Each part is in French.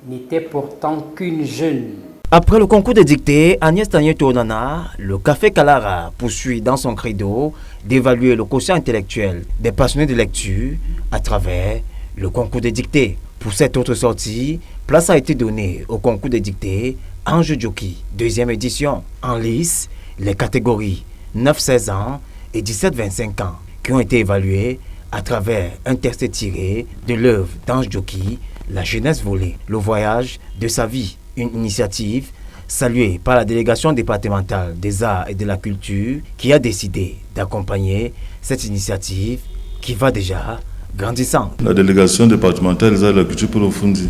N'était pourtant qu'une jeune. Après le concours de dictée, Agnès Tagneto-Onana, le Café Kalara poursuit dans son credo d'évaluer le quotient intellectuel des passionnés de lecture à travers le concours de dictée. Pour cette autre sortie, place a été donnée au concours de dictée Ange Djoki, deuxième édition. En lice, les catégories 9-16 ans et 17-25 ans qui ont été évaluées à travers un texte tiré de l'œuvre d'Ange Djoki, La jeunesse volée, le voyage de sa vie. Une initiative saluée par la délégation départementale des arts et de la culture qui a décidé d'accompagner cette initiative qui va déjà grandissant. La délégation départementale des arts et de la culture pour le Fundi,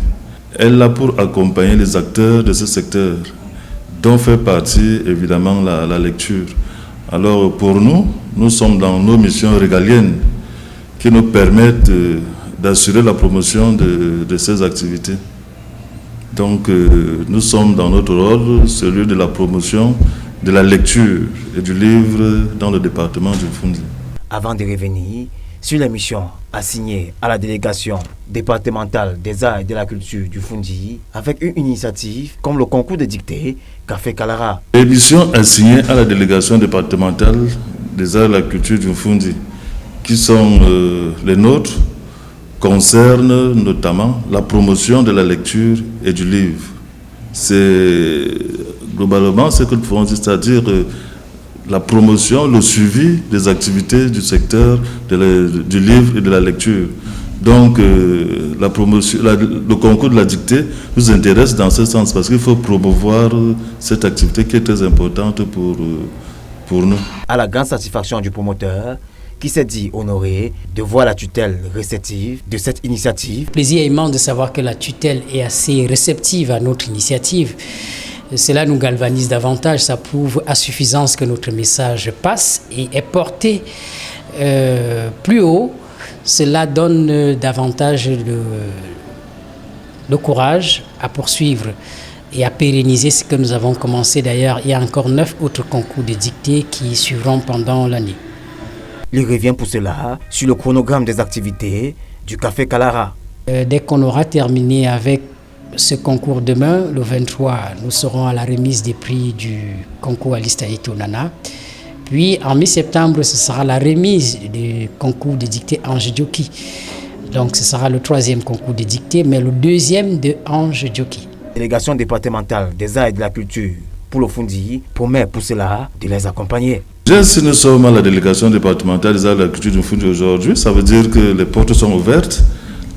elle est là pour accompagner les acteurs de ce secteur, dont fait partie évidemment la lecture. Alors pour nous, nous sommes dans nos missions régaliennes qui nous permettent d'assurer la promotion de ces activités. Donc nous sommes dans notre rôle, celui de la promotion de la lecture et du livre dans le département du Fundi. Avant de revenir sur les missions assignées à la délégation départementale des arts et de la culture du Fundi, avec une initiative comme le concours de dictée Café Kalara. Les missions assignées à la délégation départementale des arts et de la culture du Fundi, qui sont les nôtres, concerne notamment la promotion de la lecture et du livre. C'est globalement ce que nous faisons, c'est-à-dire la promotion, le suivi des activités du secteur du livre et de la lecture. Donc le concours de la dictée nous intéresse dans ce sens parce qu'il faut promouvoir cette activité qui est très importante pour nous. À la grande satisfaction du promoteur, qui s'est dit honoré de voir la tutelle réceptive de cette initiative. Plaisir immense de savoir que la tutelle est assez réceptive à notre initiative. Cela nous galvanise davantage, ça prouve à suffisance que notre message passe et est porté plus haut. Cela donne davantage de courage à poursuivre et à pérenniser ce que nous avons commencé. D'ailleurs, il y a encore 9 autres concours de dictée qui suivront pendant l'année. Il revient pour cela sur le chronogramme des activités du Café Kalara. Dès qu'on aura terminé avec ce concours demain, le 23, nous serons à la remise des prix du concours Agnès Tagneto-Onana. Puis en mi-septembre, ce sera la remise du concours de dictée Ange Djoki. Donc ce sera le 3e concours de dictée, mais le 2e de Ange Djoki. Délégation départementale des arts et de la culture pour le Fundi promet pour cela de les accompagner. Si nous sommes à la délégation départementale des arts et de la culture du Fundi aujourd'hui, ça veut dire que les portes sont ouvertes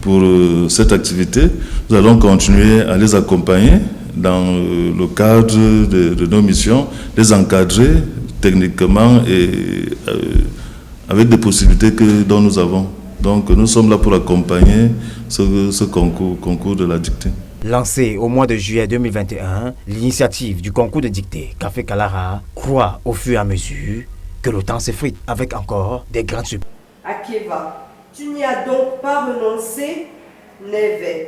pour cette activité. Nous allons continuer à les accompagner dans le cadre de nos missions, les encadrer techniquement et avec des possibilités dont nous avons. Donc nous sommes là pour accompagner ce concours de la dictée. Lancé au mois de juillet 2021, l'initiative du concours de dictée Café Kalara croît au fur et à mesure que le temps s'effrite avec encore des grandes surprises. Akeva, tu n'y as donc pas renoncé, Neve.